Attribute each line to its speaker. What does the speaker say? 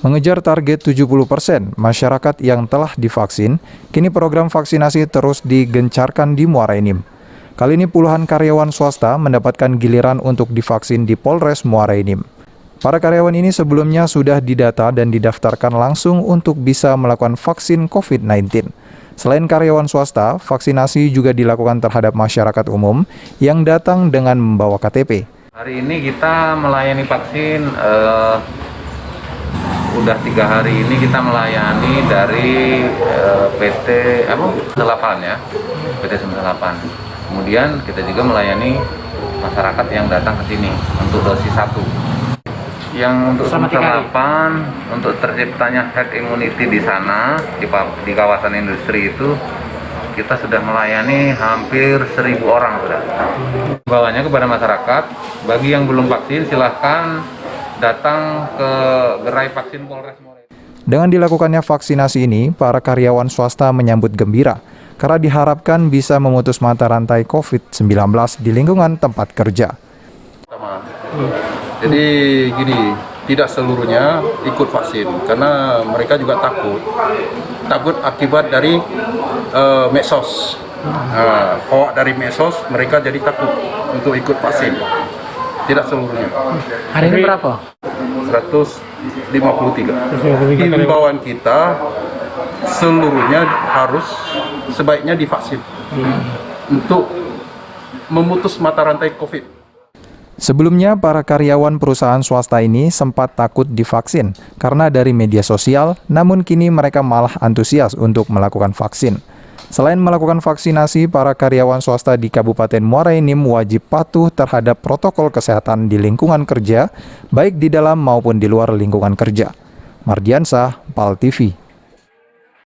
Speaker 1: Mengejar target 70% masyarakat yang telah divaksin, kini program vaksinasi terus digencarkan di Muara Enim. Kali ini puluhan karyawan swasta mendapatkan giliran untuk divaksin di Polres Muara Enim. Para karyawan ini sebelumnya sudah didata dan didaftarkan langsung untuk bisa melakukan vaksin COVID-19. Selain karyawan swasta, vaksinasi juga dilakukan terhadap masyarakat umum yang datang dengan membawa KTP.
Speaker 2: Hari ini kita melayani vaksin, udah 3 hari ini kita melayani dari PT 98 ya, PT 98. Kemudian kita juga melayani masyarakat yang datang ke sini untuk dosis 1. Yang untuk semester 8, untuk terciptanya herd immunity di sana, di kawasan industri itu, kita sudah melayani hampir 1.000 orang sudah. Bawanya kepada masyarakat, bagi yang belum vaksin silahkan datang ke gerai vaksin Polres Muara Enim.
Speaker 1: Dengan dilakukannya vaksinasi ini, para karyawan swasta menyambut gembira karena diharapkan bisa memutus mata rantai COVID-19 di lingkungan tempat kerja.
Speaker 3: Jadi gini, tidak seluruhnya ikut vaksin karena mereka juga takut akibat dari medsos. Hoak dari medsos, mereka jadi takut untuk ikut vaksin. Tidak seluruhnya.
Speaker 4: Hari ini berapa?
Speaker 3: 153. Himbauan kita seluruhnya harus sebaiknya divaksin untuk memutus mata rantai COVID.
Speaker 1: Sebelumnya, para karyawan perusahaan swasta ini sempat takut divaksin karena dari media sosial, namun kini mereka malah antusias untuk melakukan vaksin. Selain melakukan vaksinasi, para karyawan swasta di Kabupaten Muara Enim wajib patuh terhadap protokol kesehatan di lingkungan kerja, baik di dalam maupun di luar lingkungan kerja. Mardiansah, PAL TV.